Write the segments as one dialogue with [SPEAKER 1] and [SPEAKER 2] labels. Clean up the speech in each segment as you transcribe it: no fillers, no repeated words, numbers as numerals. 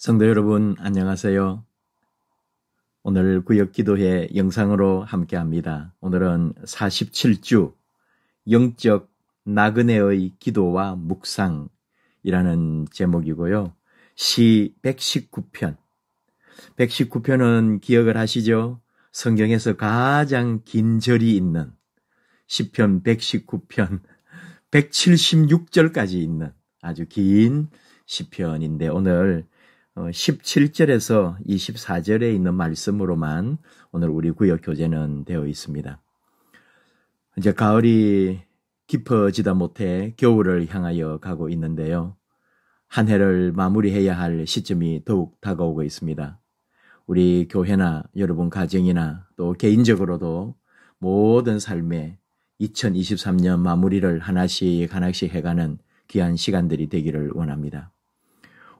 [SPEAKER 1] 성도 여러분, 안녕하세요. 오늘 구역기도회 영상으로 함께합니다. 오늘은 47주 영적 나그네의 기도와 묵상이라는 제목이고요. 시 119편. 119편은 기억을 하시죠? 성경에서 가장 긴 절이 있는 시편 119편 176절까지 있는 아주 긴 시편인데 오늘 17절에서 24절에 있는 말씀으로만 오늘 우리 구역 교재는 되어 있습니다. 이제 가을이 깊어지다 못해 겨울을 향하여 가고 있는데요. 한 해를 마무리해야 할 시점이 더욱 다가오고 있습니다. 우리 교회나 여러분 가정이나 또 개인적으로도 모든 삶에 2023년 마무리를 하나씩 해가는 귀한 시간들이 되기를 원합니다.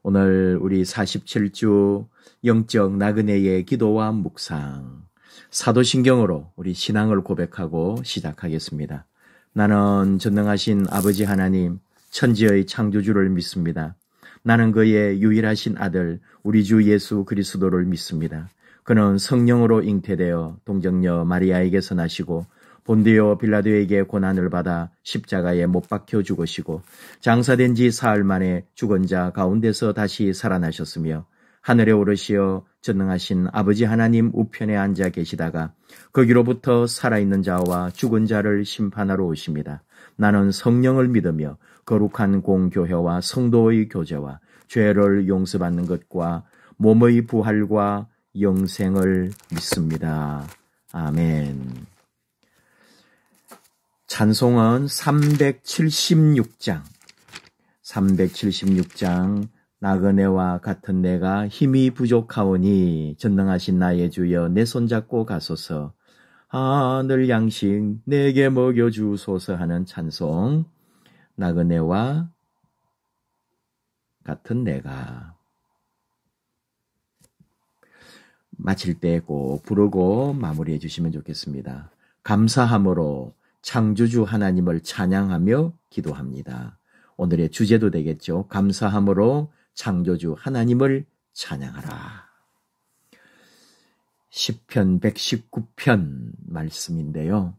[SPEAKER 1] 오늘 우리 47주 영적 나그네의 기도와 묵상, 사도신경으로 우리 신앙을 고백하고 시작하겠습니다. 나는 전능하신 아버지 하나님, 천지의 창조주를 믿습니다. 나는 그의 유일하신 아들, 우리 주 예수 그리스도를 믿습니다. 그는 성령으로 잉태되어 동정녀 마리아에게서 나시고 본디오 빌라도에게 고난을 받아 십자가에 못 박혀 죽으시고 장사된 지 사흘 만에 죽은 자 가운데서 다시 살아나셨으며 하늘에 오르시어 전능하신 아버지 하나님 우편에 앉아 계시다가 거기로부터 살아있는 자와 죽은 자를 심판하러 오십니다. 나는 성령을 믿으며 거룩한 공교회와 성도의 교제와 죄를 용서받는 것과 몸의 부활과 영생을 믿습니다. 아멘. 찬송은 376장 나그네와 같은 내가 힘이 부족하오니 전능하신 나의 주여 내 손잡고 가소서 하늘 양식 내게 먹여주소서 하는 찬송. 나그네와 같은 내가 마칠 때 꼭 부르고 마무리해 주시면 좋겠습니다. 감사함으로 창조주 하나님을 찬양하며 기도합니다. 오늘의 주제도 되겠죠. 감사함으로 창조주 하나님을 찬양하라. 시편 119편 말씀인데요.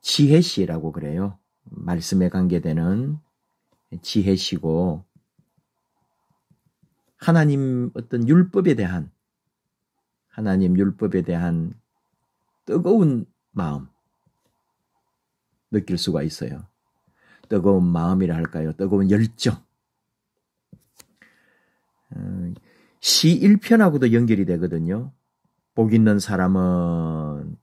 [SPEAKER 1] 지혜시라고 그래요. 말씀에 관계되는 지혜시고 하나님 어떤 율법에 대한 하나님 율법에 대한 뜨거운 마음 느낄 수가 있어요. 뜨거운 마음이라 할까요? 뜨거운 열정. 시 1편하고도 연결이 되거든요. 복 있는 사람은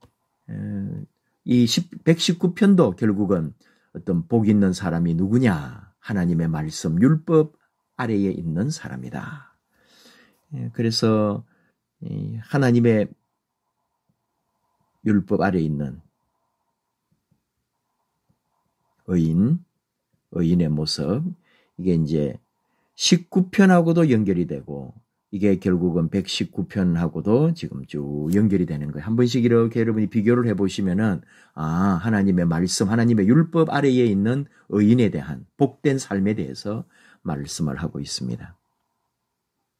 [SPEAKER 1] 이 119편도 결국은 어떤 복 있는 사람이 누구냐? 하나님의 말씀, 율법 아래에 있는 사람이다. 그래서 하나님의 율법 아래에 있는 의인의 모습, 이게 이제 19편하고도 연결이 되고 이게 결국은 119편하고도 지금 쭉 연결이 되는 거예요. 한 번씩 이렇게 여러분이 비교를 해보시면은 하나님의 말씀, 하나님의 율법 아래에 있는 의인에 대한 복된 삶에 대해서 말씀을 하고 있습니다.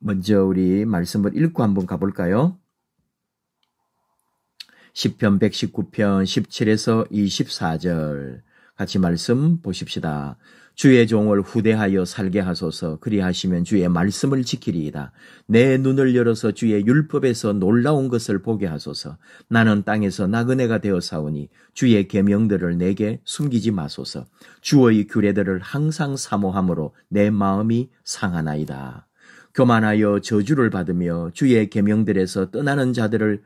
[SPEAKER 1] 먼저 우리 말씀을 읽고 한번 가볼까요? 시편 119편 17에서 24절 같이 말씀 보십시다. 주의 종을 후대하여 살게 하소서. 그리하시면 주의 말씀을 지키리이다. 내 눈을 열어서 주의 율법에서 놀라운 것을 보게 하소서. 나는 땅에서 나그네가 되어 사오니 주의 계명들을 내게 숨기지 마소서. 주의 규례들을 항상 사모함으로 내 마음이 상하나이다. 교만하여 저주를 받으며 주의 계명들에서 떠나는 자들을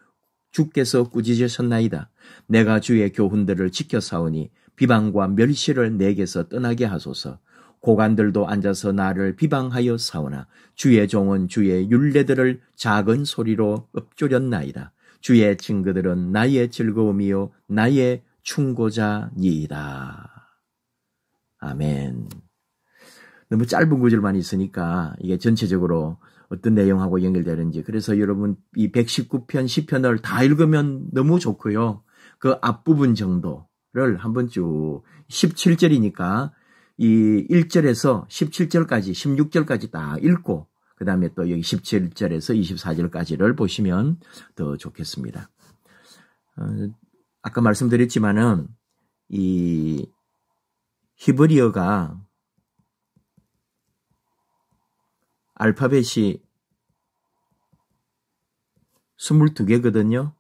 [SPEAKER 1] 주께서 꾸짖으셨나이다. 내가 주의 교훈들을 지켜 사오니 비방과 멸시를 내게서 떠나게 하소서. 고관들도 앉아서 나를 비방하여 사오나 주의 종은 주의 율례들을 작은 소리로 읊조렸나이다. 주의 증거들은 나의 즐거움이요 나의 충고자니이다. 아멘. 너무 짧은 구절만 있으니까 이게 전체적으로 어떤 내용하고 연결되는지, 그래서 여러분 이 119편 10편을 다 읽으면 너무 좋고요. 그 앞부분 정도를 한번 쭉 17절이니까 이 1절에서 17절까지, 16절까지 딱 읽고 그 다음에 또 여기 17절에서 24절까지를 보시면 더 좋겠습니다. 아까 말씀드렸지만은 이 히브리어가 알파벳이 22개거든요.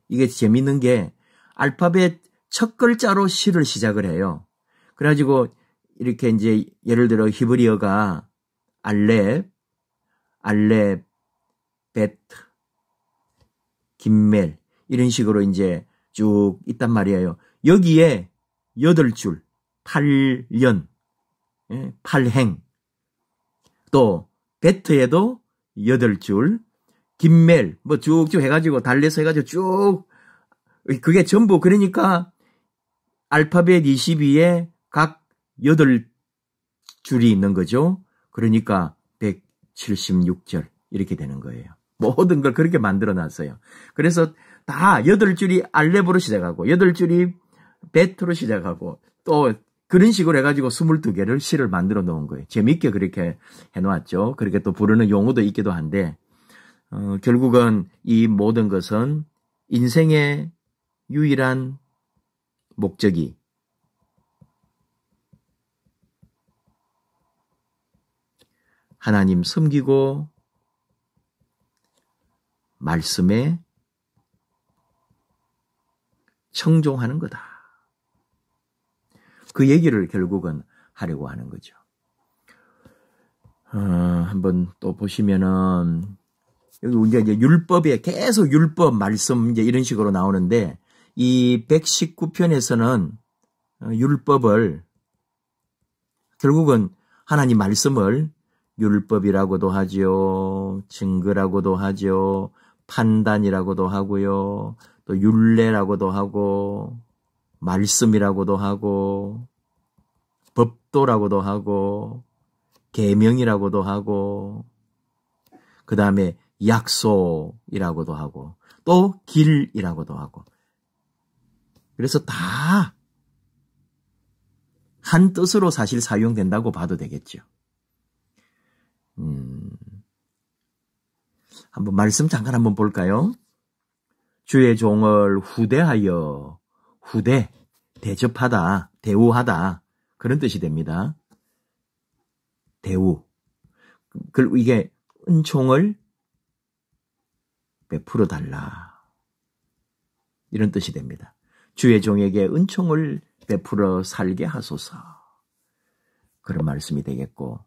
[SPEAKER 1] 이게 재밌는 게 알파벳 첫 글자로 시를 시작을 해요. 그래가지고 이렇게 이제 예를 들어 히브리어가 알렙, 베트, 김멜 이런 식으로 이제 쭉 있단 말이에요. 여기에 8줄, 8년, 8행, 또 베트에도 8줄, 김멜 뭐 쭉쭉 해가지고 달래서 해가지고 쭉 그게 전부 그러니까 알파벳 22에 각 8줄이 있는 거죠. 그러니까 176절 이렇게 되는 거예요. 모든 걸 그렇게 만들어 놨어요. 그래서 다 8줄이 알렙으로 시작하고 8줄이 베트로 시작하고 또 그런 식으로 해가지고 22개를 시를 만들어 놓은 거예요. 재밌게 그렇게 해놓았죠. 그렇게 또 부르는 용어도 있기도 한데 결국은 이 모든 것은 인생의 유일한 목적이 하나님 섬기고 말씀에 청종하는 거다. 그 얘기를 결국은 하려고 하는 거죠. 한번 또 보시면은 여기 이제 율법에 계속 율법 말씀 이제 이런 식으로 나오는데 이 119편에서는 율법을 결국은 하나님 말씀을 율법이라고도 하죠. 증거라고도 하죠. 판단이라고도 하고요. 또 율례라고도 하고 말씀이라고도 하고 법도라고도 하고 계명이라고도 하고 그 다음에 약속이라고도 하고 또 길이라고도 하고 그래서 다 한 뜻으로 사실 사용된다고 봐도 되겠죠. 한번 말씀 잠깐 한번 볼까요? 주의 종을 후대하여 대접하다, 대우하다 그런 뜻이 됩니다. 대우. 그리고 이게 은총을 베풀어 달라 이런 뜻이 됩니다. 주의 종에게 은총을 베풀어 살게 하소서 그런 말씀이 되겠고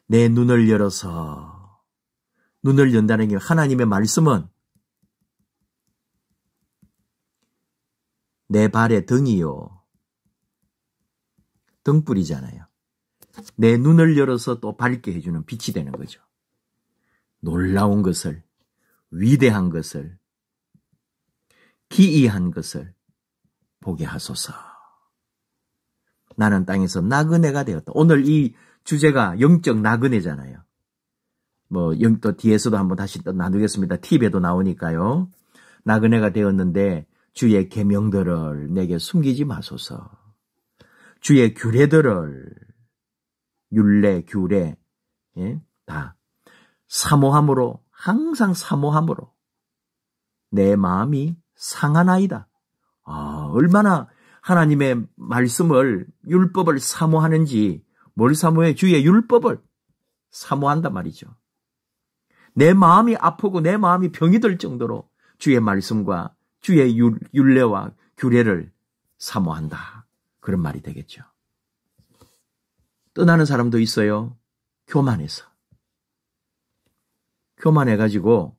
[SPEAKER 1] 내 눈을 열어서 눈을 연다는 게 하나님의 말씀은 내 발의 등이요 등불이잖아요. 내 눈을 열어서 또 밝게 해주는 빛이 되는 거죠. 놀라운 것을 위대한 것을 기이한 것을 보게 하소서. 나는 땅에서 나그네가 되었다. 오늘 이 주제가 영적 나그네잖아요. 또 뒤에서도 한번 다시 또 나누겠습니다. 팁에도 나오니까요. 나그네가 되었는데 주의 계명들을 내게 숨기지 마소서. 주의 규례들을 율례, 규례 다 사모함으로 항상 사모함으로 내 마음이 상하나이다. 얼마나 하나님의 말씀을 율법을 사모하는지 뭘 사모해? 주의 율법을 사모한단 말이죠. 내 마음이 아프고 내 마음이 병이 들 정도로 주의 말씀과 주의 율례와 규례를 사모한다. 그런 말이 되겠죠. 떠나는 사람도 있어요. 교만해서. 교만해가지고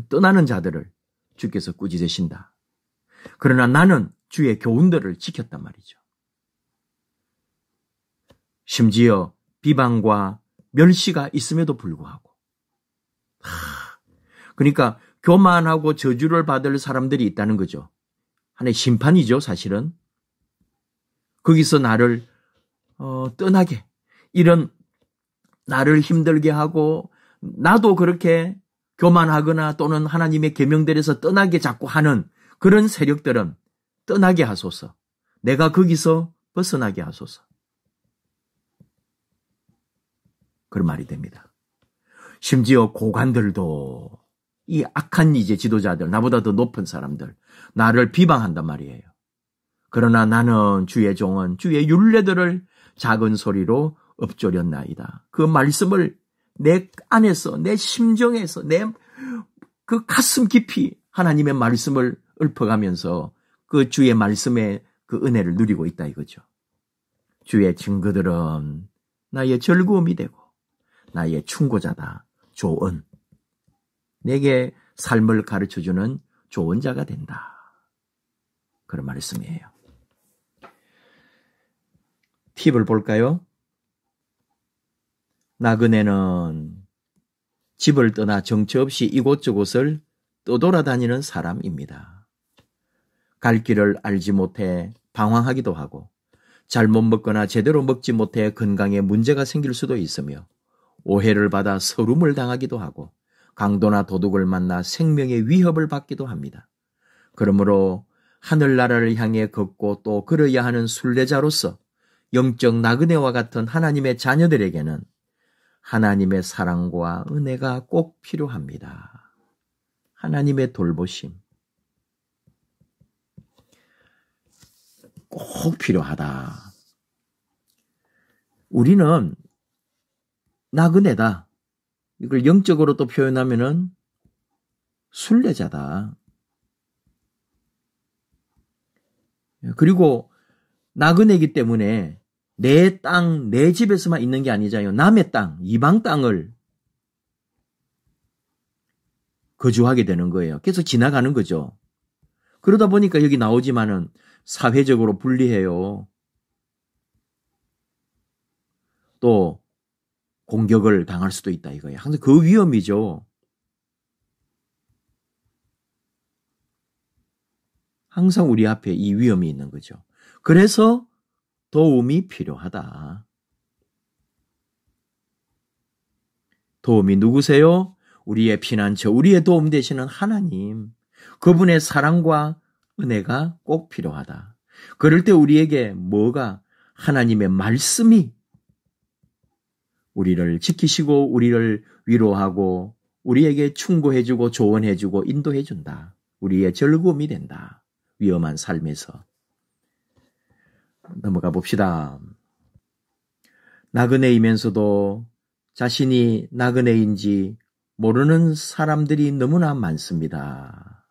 [SPEAKER 1] 떠나는 자들을 주께서 꾸짖으신다. 그러나 나는 주의 교훈들을 지켰단 말이죠. 심지어 비방과 멸시가 있음에도 불구하고 그러니까 교만하고 저주를 받을 사람들이 있다는 거죠. 하나의 심판이죠, 사실은. 거기서 나를 떠나게 이런 나를 힘들게 하고 나도 그렇게 교만하거나 또는 하나님의 계명들에서 떠나게 자꾸 하는 그런 세력들은 떠나게 하소서. 내가 거기서 벗어나게 하소서. 그런 말이 됩니다. 심지어 고관들도 이 악한 이제 지도자들, 나보다 더 높은 사람들, 나를 비방한단 말이에요. 그러나 나는 주의 종은 주의 율례들을 작은 소리로 읊조렸나이다. 그 말씀을 내 안에서, 내 심정에서, 내 그 가슴 깊이 하나님의 말씀을 읊어가면서 그 주의 말씀의 그 은혜를 누리고 있다 이거죠. 주의 증거들은 나의 즐거움이 되고 나의 충고자다. 조언. 내게 삶을 가르쳐주는 조언자가 된다. 그런 말씀이에요. 팁을 볼까요? 나그네는 집을 떠나 정처 없이 이곳저곳을 떠돌아다니는 사람입니다. 갈 길을 알지 못해 방황하기도 하고 잘못 먹거나 제대로 먹지 못해 건강에 문제가 생길 수도 있으며 오해를 받아 서름을 당하기도 하고 강도나 도둑을 만나 생명의 위협을 받기도 합니다. 그러므로 하늘나라를 향해 걷고 또 걸어야 하는 순례자로서 영적 나그네와 같은 하나님의 자녀들에게는 하나님의 사랑과 은혜가 꼭 필요합니다. 하나님의 돌보심 꼭 필요하다. 우리는 나그네다. 이걸 영적으로 또 표현하면은 순례자다. 그리고 나그네이기 때문에 내 땅, 내 집에서만 있는 게 아니잖아요. 남의 땅, 이방 땅을 거주하게 되는 거예요. 계속 지나가는 거죠. 그러다 보니까 여기 나오지만은 사회적으로 불리해요. 또 공격을 당할 수도 있다 이거예요. 항상 그 위험이죠. 항상 우리 앞에 이 위험이 있는 거죠. 그래서 도움이 필요하다. 도움이 누구세요? 우리의 피난처, 우리의 도움 되시는 하나님. 그분의 사랑과 은혜가 꼭 필요하다. 그럴 때 우리에게 뭐가 하나님의 말씀이 우리를 지키시고 우리를 위로하고 우리에게 충고해주고 조언해주고 인도해준다. 우리의 즐거움이 된다. 위험한 삶에서. 넘어가 봅시다. 나그네이면서도 자신이 나그네인지 모르는 사람들이 너무나 많습니다.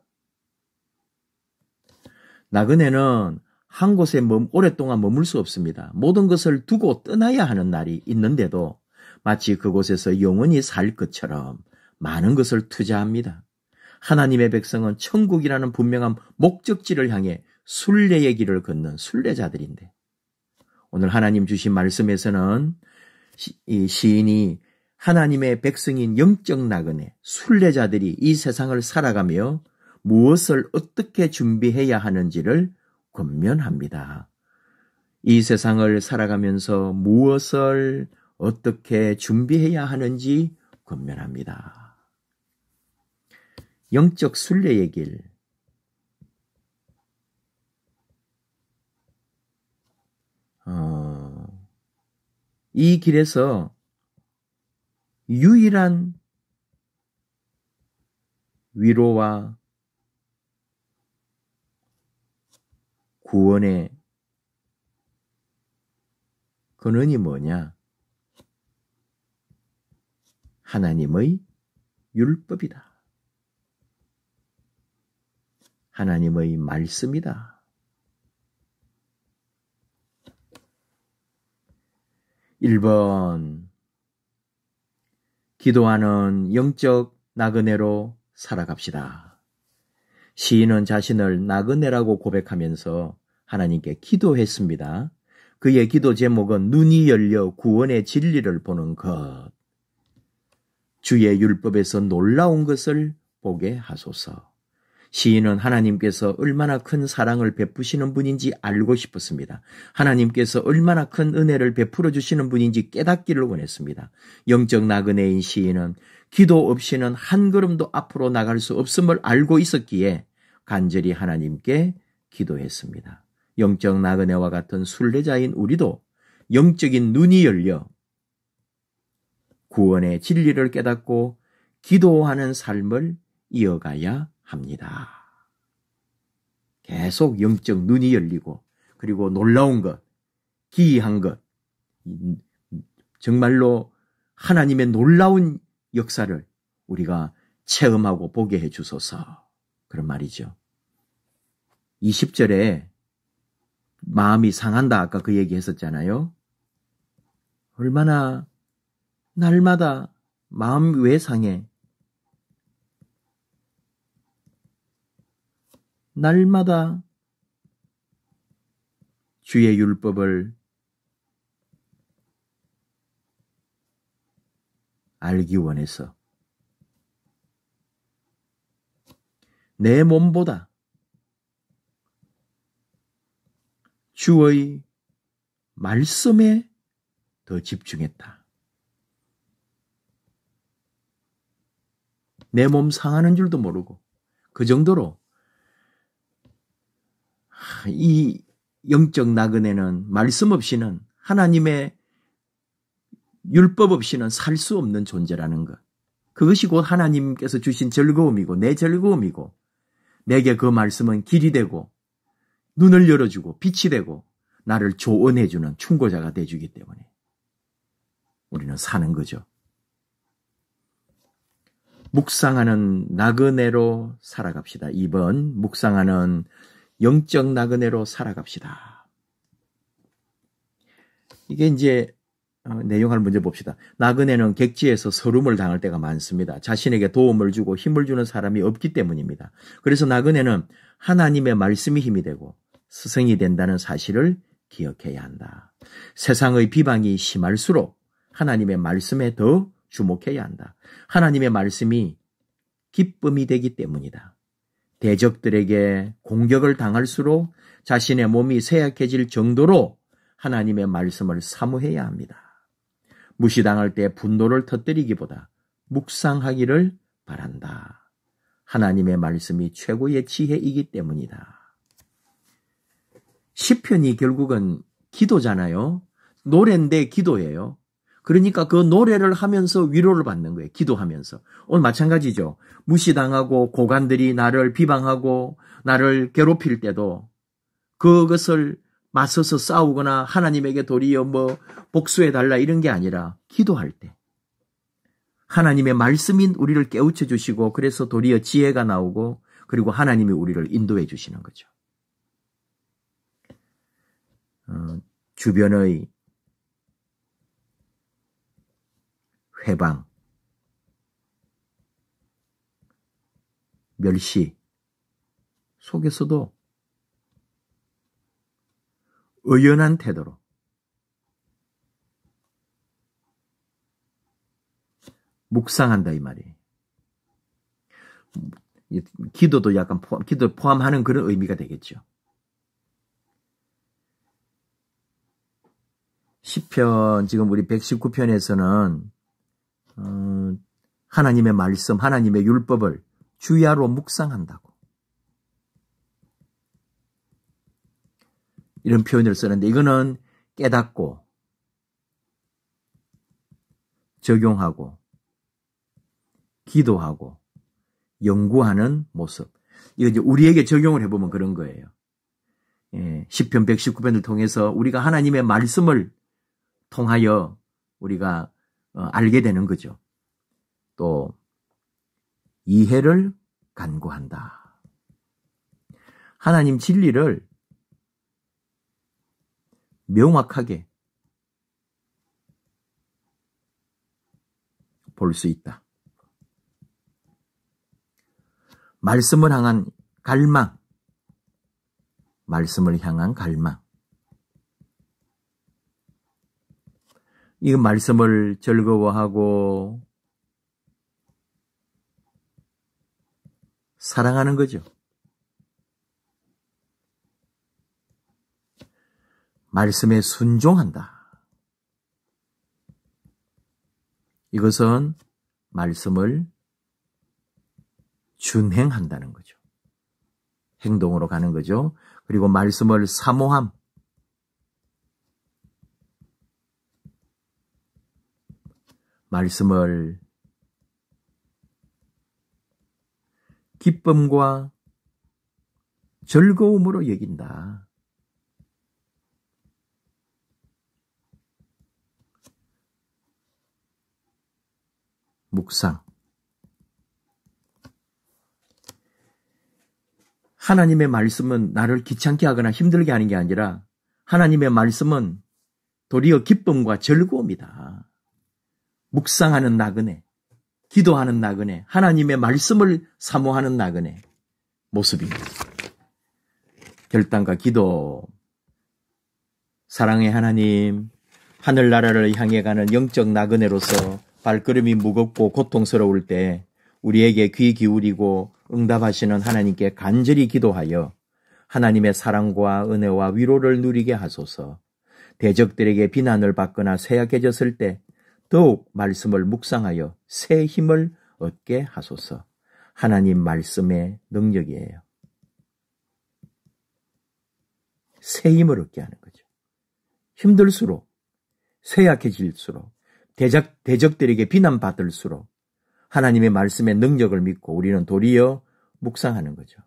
[SPEAKER 1] 나그네는 한 곳에 오랫동안 머물 수 없습니다. 모든 것을 두고 떠나야 하는 날이 있는데도 마치 그곳에서 영원히 살 것처럼 많은 것을 투자합니다. 하나님의 백성은 천국이라는 분명한 목적지를 향해 순례의 길을 걷는 순례자들인데 오늘 하나님 주신 말씀에서는 이 시인이 하나님의 백성인 영적 나그네 순례자들이 이 세상을 살아가며 무엇을 어떻게 준비해야 하는지를 권면합니다. 이 세상을 살아가면서 무엇을 어떻게 준비해야 하는지 권면합니다. 영적 순례의 길. 이 길에서 유일한 위로와 구원의 근원이 뭐냐? 하나님의 율법이다. 하나님의 말씀이다. 1번 기도하는 영적 나그네로 살아갑시다. 시인은 자신을 나그네라고 고백하면서 하나님께 기도했습니다. 그의 기도 제목은 눈이 열려 구원의 진리를 보는 것. 주의 율법에서 놀라운 것을 보게 하소서. 시인은 하나님께서 얼마나 큰 사랑을 베푸시는 분인지 알고 싶었습니다. 하나님께서 얼마나 큰 은혜를 베풀어 주시는 분인지 깨닫기를 원했습니다. 영적 나그네인 시인은 기도 없이는 한 걸음도 앞으로 나갈 수 없음을 알고 있었기에 간절히 하나님께 기도했습니다. 영적 나그네와 같은 순례자인 우리도 영적인 눈이 열려 구원의 진리를 깨닫고 기도하는 삶을 이어가야 합니다. 계속 영적 눈이 열리고 그리고 놀라운 것, 기이한 것, 정말로 하나님의 놀라운 역사를 우리가 체험하고 보게 해주소서. 그런 말이죠. 20절에 마음이 상한다. 아까 그 얘기 했었잖아요. 얼마나 날마다 마음 왜 상해? 날마다 주의 율법을 알기 원해서 내 몸보다 주의 말씀에 더 집중했다. 내 몸 상하는 줄도 모르고 그 정도로 이 영적 나그네는 말씀 없이는 하나님의 율법 없이는 살 수 없는 존재라는 것. 그것이 곧 하나님께서 주신 즐거움이고 내 즐거움이고 내게 그 말씀은 길이 되고 눈을 열어주고 빛이 되고 나를 조언해주는 충고자가 돼주기 때문에 우리는 사는 거죠. 묵상하는 나그네로 살아갑시다. 2번 묵상하는 영적 나그네로 살아갑시다. 이게 이제 내용을 먼저 봅시다. 나그네는 객지에서 서름을 당할 때가 많습니다. 자신에게 도움을 주고 힘을 주는 사람이 없기 때문입니다. 그래서 나그네는 하나님의 말씀이 힘이 되고 스승이 된다는 사실을 기억해야 한다. 세상의 비방이 심할수록 하나님의 말씀에 더 주목해야 한다. 하나님의 말씀이 기쁨이 되기 때문이다. 대적들에게 공격을 당할수록 자신의 몸이 쇠약해질 정도로 하나님의 말씀을 사모해야 합니다. 무시당할 때 분노를 터뜨리기보다 묵상하기를 바란다. 하나님의 말씀이 최고의 지혜이기 때문이다. 시편이 결국은 기도잖아요. 노래인데 기도예요. 그러니까 그 노래를 하면서 위로를 받는 거예요. 기도하면서. 오늘 마찬가지죠. 무시당하고 고관들이 나를 비방하고 나를 괴롭힐 때도 그것을 맞서서 싸우거나 하나님에게 도리어 복수해달라 이런 게 아니라 기도할 때 하나님의 말씀인 우리를 깨우쳐 주시고 그래서 도리어 지혜가 나오고 그리고 하나님이 우리를 인도해 주시는 거죠. 주변의 회방, 멸시 속에서도 의연한 태도로 묵상한다 이 말이에요. 기도도 약간 기도 포함하는 그런 의미가 되겠죠. 시편 지금 우리 119편에서는 하나님의 말씀, 하나님의 율법을 주야로 묵상한다고 이런 표현을 쓰는데 이거는 깨닫고 적용하고 기도하고 연구하는 모습. 이거 이제 우리에게 적용을 해보면 그런 거예요. 시편 119편을 통해서 우리가 하나님의 말씀을 통하여 우리가 알게 되는 거죠. 또 이해를 간구한다. 하나님 진리를 명확하게 볼 수 있다. 말씀을 향한 갈망, 말씀을 향한 갈망. 이 말씀을 즐거워하고 사랑하는 거죠. 말씀에 순종한다. 이것은 말씀을 준행한다는 거죠. 행동으로 가는 거죠. 그리고 말씀을 사모함, 말씀을 기쁨과 즐거움으로 여긴다. 묵상. 하나님의 말씀은 나를 귀찮게 하거나 힘들게 하는 게 아니라 하나님의 말씀은 도리어 기쁨과 즐거움이다. 묵상하는 나그네, 기도하는 나그네, 하나님의 말씀을 사모하는 나그네 모습입니다. 결단과 기도. 사랑의 하나님, 하늘나라를 향해 가는 영적 나그네로서 발걸음이 무겁고 고통스러울 때 우리에게 귀 기울이고 응답하시는 하나님께 간절히 기도하여 하나님의 사랑과 은혜와 위로를 누리게 하소서. 대적들에게 비난을 받거나 쇠약해졌을 때 더욱 말씀을 묵상하여 새 힘을 얻게 하소서. 하나님 말씀의 능력이에요. 새 힘을 얻게 하는 거죠. 힘들수록, 쇠약해질수록, 대적들에게 비난받을수록 하나님의 말씀의 능력을 믿고 우리는 도리어 묵상하는 거죠.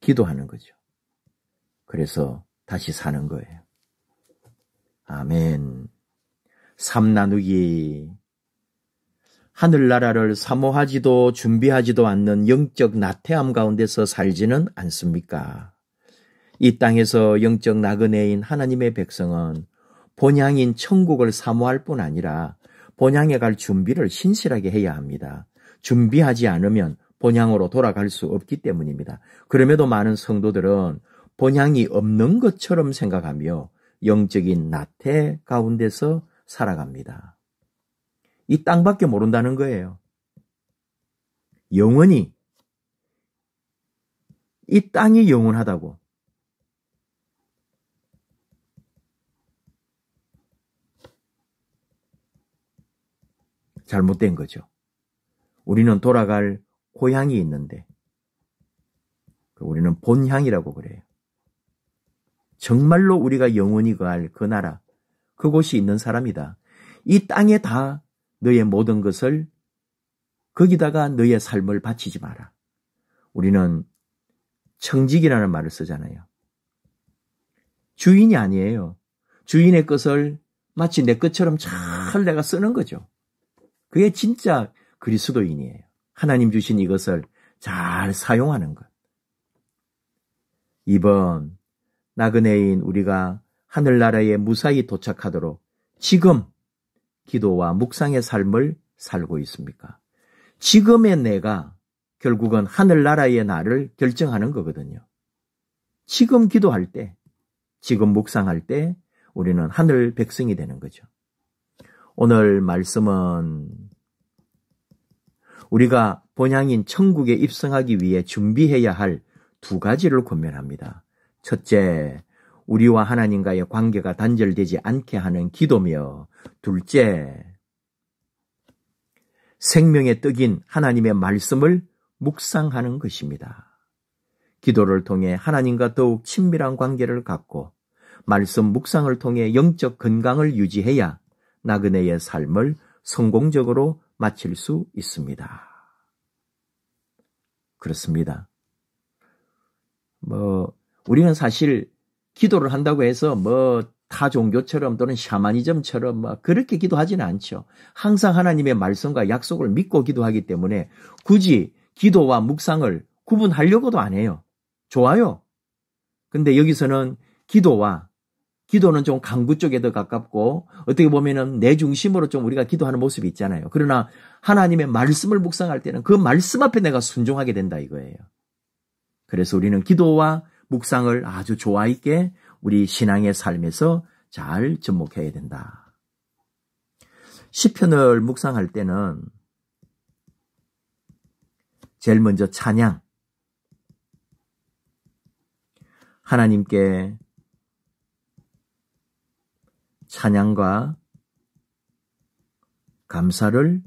[SPEAKER 1] 기도하는 거죠. 그래서 다시 사는 거예요. 아멘. 삶 나누기. 하늘나라를 사모하지도 준비하지도 않는 영적 나태함 가운데서 살지는 않습니까? 이 땅에서 영적 나그네인 하나님의 백성은 본향인 천국을 사모할 뿐 아니라 본향에 갈 준비를 신실하게 해야 합니다. 준비하지 않으면 본향으로 돌아갈 수 없기 때문입니다. 그럼에도 많은 성도들은 본향이 없는 것처럼 생각하며 영적인 나태 가운데서 살아갑니다. 이 땅밖에 모른다는 거예요. 영원히, 이 땅이 영원하다고. 잘못된 거죠. 우리는 돌아갈 고향이 있는데 우리는 본향이라고 그래요. 정말로 우리가 영원히 거할 그 나라, 그곳이 있는 사람이다. 이 땅에 다 너의 모든 것을, 거기다가 너의 삶을 바치지 마라. 우리는 청직이라는 말을 쓰잖아요. 주인이 아니에요. 주인의 것을 마치 내 것처럼 잘 내가 쓰는 거죠. 그게 진짜 그리스도인이에요. 하나님 주신 이것을 잘 사용하는 것. 2번, 나그네인 우리가 하늘나라에 무사히 도착하도록 지금 기도와 묵상의 삶을 살고 있습니까? 지금의 내가 결국은 하늘나라의 나를 결정하는 거거든요. 지금 기도할 때, 지금 묵상할 때 우리는 하늘 백성이 되는 거죠. 오늘 말씀은 우리가 본향인 천국에 입성하기 위해 준비해야 할 두 가지를 권면합니다. 첫째, 우리와 하나님과의 관계가 단절되지 않게 하는 기도며, 둘째, 생명의 떡인 하나님의 말씀을 묵상하는 것입니다. 기도를 통해 하나님과 더욱 친밀한 관계를 갖고 말씀 묵상을 통해 영적 건강을 유지해야 나그네의 삶을 성공적으로 마칠 수 있습니다. 그렇습니다. 우리는 사실 기도를 한다고 해서 타 종교처럼 또는 샤머니즘처럼 그렇게 기도하지는 않죠. 항상 하나님의 말씀과 약속을 믿고 기도하기 때문에 굳이 기도와 묵상을 구분하려고도 안 해요. 좋아요. 근데 여기서는 기도는 좀 강구 쪽에 더 가깝고 어떻게 보면은 내 중심으로 좀 우리가 기도하는 모습이 있잖아요. 그러나 하나님의 말씀을 묵상할 때는 그 말씀 앞에 내가 순종하게 된다 이거예요. 그래서 우리는 기도와 묵상을 아주 조화 있게 우리 신앙의 삶에서 잘 접목해야 된다. 시편을 묵상할 때는 제일 먼저 찬양, 하나님께 찬양과 감사를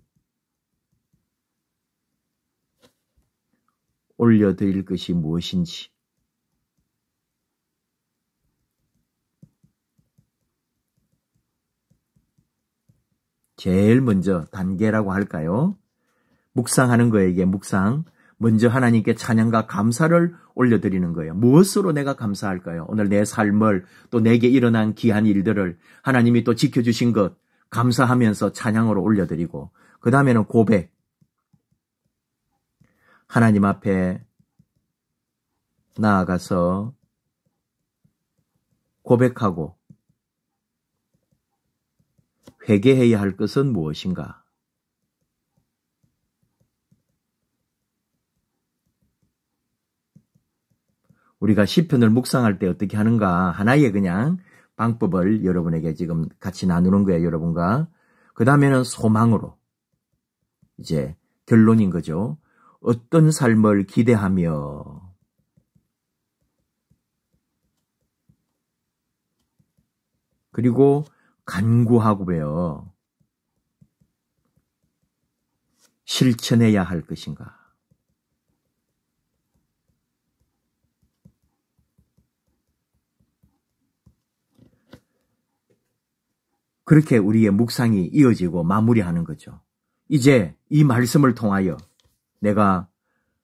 [SPEAKER 1] 올려드릴 것이 무엇인지 제일 먼저 단계라고 할까요? 묵상하는 거에게 묵상. 먼저 하나님께 찬양과 감사를 올려드리는 거예요. 무엇으로 내가 감사할까요? 오늘 내 삶을 또 내게 일어난 귀한 일들을 하나님이 또 지켜주신 것 감사하면서 찬양으로 올려드리고 그 다음에는 고백. 하나님 앞에 나아가서 고백하고 회개해야 할 것은 무엇인가? 우리가 시편을 묵상할 때 어떻게 하는가? 하나의 그냥 방법을 여러분에게 지금 같이 나누는 거예요, 여러분과. 그 다음에는 소망으로. 이제 결론인 거죠. 어떤 삶을 기대하며 그리고 간구하고요. 실천해야 할 것인가? 그렇게 우리의 묵상이 이어지고 마무리하는 거죠. 이제 이 말씀을 통하여 내가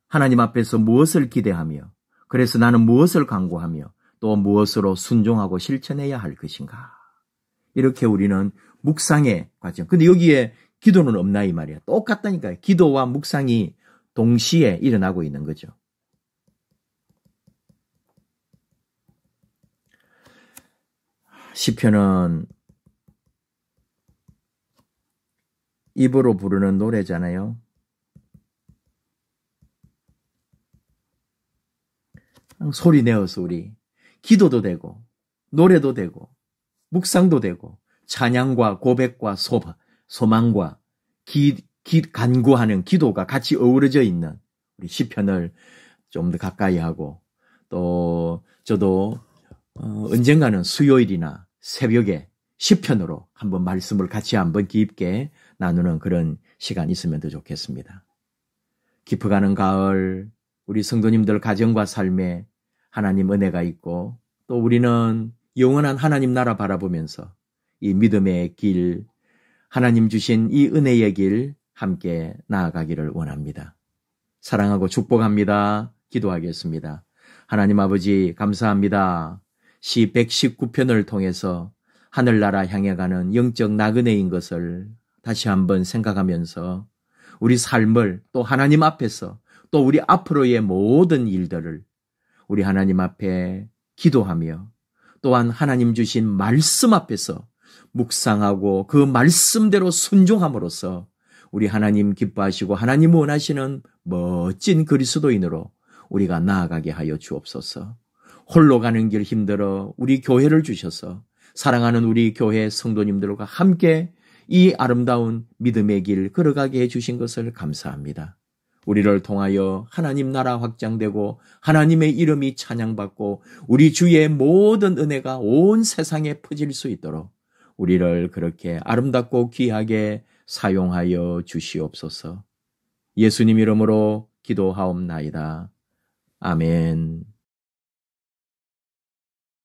[SPEAKER 1] 하나님 앞에서 무엇을 기대하며 그래서 나는 무엇을 간구하며 또 무엇으로 순종하고 실천해야 할 것인가. 이렇게 우리는 묵상의 과정. 근데 여기에 기도는 없나 이 말이야. 똑같다니까요. 기도와 묵상이 동시에 일어나고 있는 거죠. 시편은 입으로 부르는 노래잖아요. 소리 내어서 우리 기도도 되고 노래도 되고 묵상도 되고 찬양과 고백과 소망과 간구하는 기도가 같이 어우러져 있는 우리 시편을 좀 더 가까이 하고 또 저도 언젠가는 수요일이나 새벽에 시편으로 한번 말씀을 같이 한번 깊게 나누는 그런 시간 있으면 더 좋겠습니다. 깊어가는 가을 우리 성도님들 가정과 삶에 하나님 은혜가 있고 또 우리는 영원한 하나님 나라 바라보면서 이 믿음의 길, 하나님 주신 이 은혜의 길 함께 나아가기를 원합니다. 사랑하고 축복합니다. 기도하겠습니다. 하나님 아버지 감사합니다. 시 119편을 통해서 하늘나라 향해 가는 영적 나그네인 것을 다시 한번 생각하면서 우리 삶을 또 하나님 앞에서 또 우리 앞으로의 모든 일들을 우리 하나님 앞에 기도하며 또한 하나님 주신 말씀 앞에서 묵상하고 그 말씀대로 순종함으로써 우리 하나님 기뻐하시고 하나님 원하시는 멋진 그리스도인으로 우리가 나아가게 하여 주옵소서. 홀로 가는 길 힘들어 우리 교회를 주셔서 사랑하는 우리 교회 성도님들과 함께 이 아름다운 믿음의 길 걸어가게 해주신 것을 감사합니다. 우리를 통하여 하나님 나라 확장되고 하나님의 이름이 찬양받고 우리 주의 모든 은혜가 온 세상에 퍼질 수 있도록 우리를 그렇게 아름답고 귀하게 사용하여 주시옵소서. 예수님 이름으로 기도하옵나이다. 아멘.